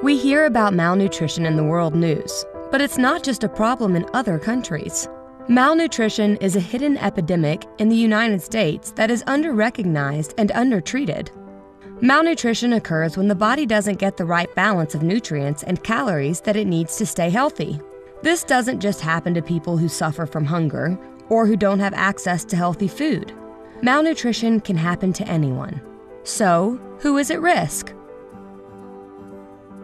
We hear about malnutrition in the world news, but it's not just a problem in other countries. Malnutrition is a hidden epidemic in the United States that is under-recognized and under-treated. Malnutrition occurs when the body doesn't get the right balance of nutrients and calories that it needs to stay healthy. This doesn't just happen to people who suffer from hunger or who don't have access to healthy food. Malnutrition can happen to anyone. So, who is at risk?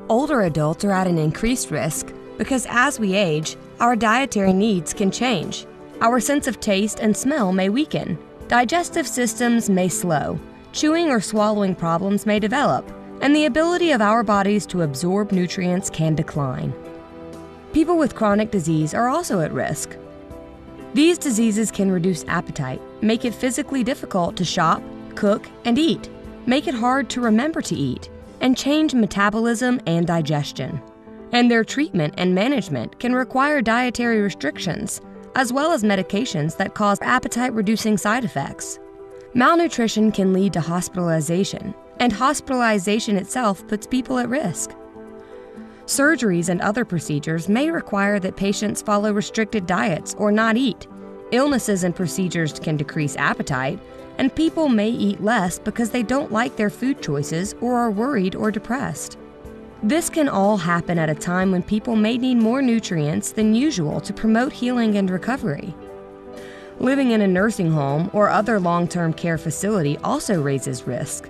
Older adults are at an increased risk because as we age, our dietary needs can change. Our sense of taste and smell may weaken. Digestive systems may slow. Chewing or swallowing problems may develop, and the ability of our bodies to absorb nutrients can decline. People with chronic disease are also at risk. These diseases can reduce appetite, make it physically difficult to shop, cook, and eat, make it hard to remember to eat, and change metabolism and digestion. And their treatment and management can require dietary restrictions, as well as medications that cause appetite-reducing side effects. Malnutrition can lead to hospitalization, and hospitalization itself puts people at risk. Surgeries and other procedures may require that patients follow restricted diets or not eat. Illnesses and procedures can decrease appetite, and people may eat less because they don't like their food choices or are worried or depressed. This can all happen at a time when people may need more nutrients than usual to promote healing and recovery. Living in a nursing home or other long-term care facility also raises risk.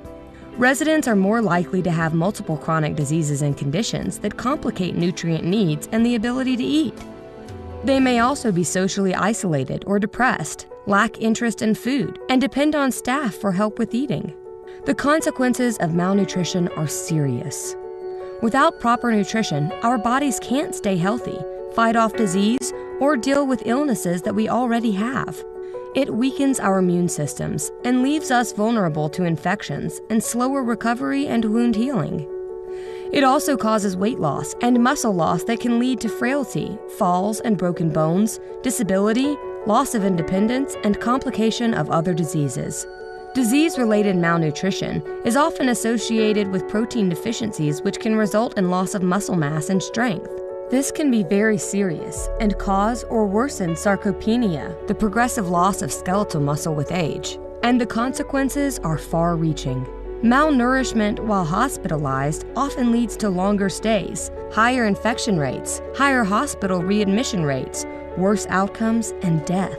Residents are more likely to have multiple chronic diseases and conditions that complicate nutrient needs and the ability to eat. They may also be socially isolated or depressed, lack interest in food, and depend on staff for help with eating. The consequences of malnutrition are serious. Without proper nutrition, our bodies can't stay healthy, fight off disease, or deal with illnesses that we already have. It weakens our immune systems and leaves us vulnerable to infections and slower recovery and wound healing. It also causes weight loss and muscle loss that can lead to frailty, falls and broken bones, disability, loss of independence, and complication of other diseases. Disease-related malnutrition is often associated with protein deficiencies, which can result in loss of muscle mass and strength. This can be very serious and cause or worsen sarcopenia, the progressive loss of skeletal muscle with age, and the consequences are far-reaching. Malnourishment while hospitalized often leads to longer stays, higher infection rates, higher hospital readmission rates, worse outcomes, and death.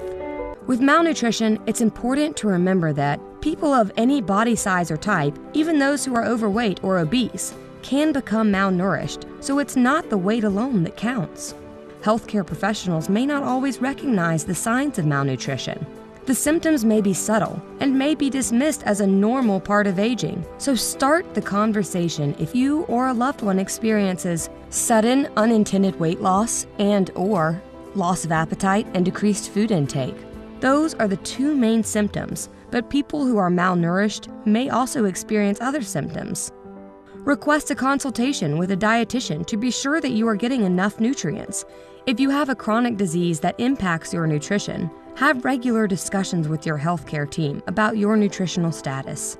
With malnutrition, it's important to remember that people of any body size or type, even those who are overweight or obese, can become malnourished, so it's not the weight alone that counts. Healthcare professionals may not always recognize the signs of malnutrition. The symptoms may be subtle and may be dismissed as a normal part of aging, so start the conversation if you or a loved one experiences sudden unintended weight loss and/or loss of appetite and decreased food intake. Those are the two main symptoms, but people who are malnourished may also experience other symptoms. Request a consultation with a dietitian to be sure that you are getting enough nutrients. If you have a chronic disease that impacts your nutrition, have regular discussions with your healthcare team about your nutritional status.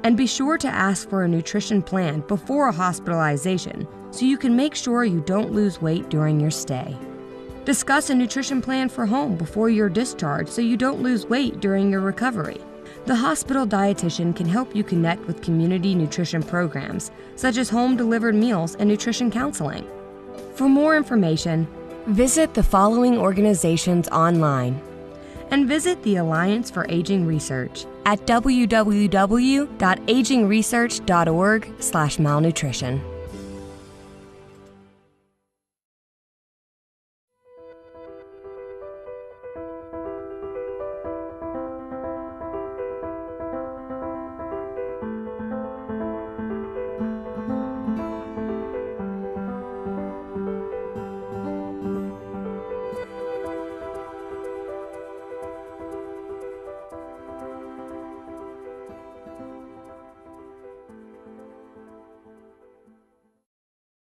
And be sure to ask for a nutrition plan before a hospitalization so you can make sure you don't lose weight during your stay. Discuss a nutrition plan for home before your discharge so you don't lose weight during your recovery. The hospital dietitian can help you connect with community nutrition programs, such as home-delivered meals and nutrition counseling. For more information, visit the following organizations online and visit the Alliance for Aging Research at www.agingresearch.org/malnutrition.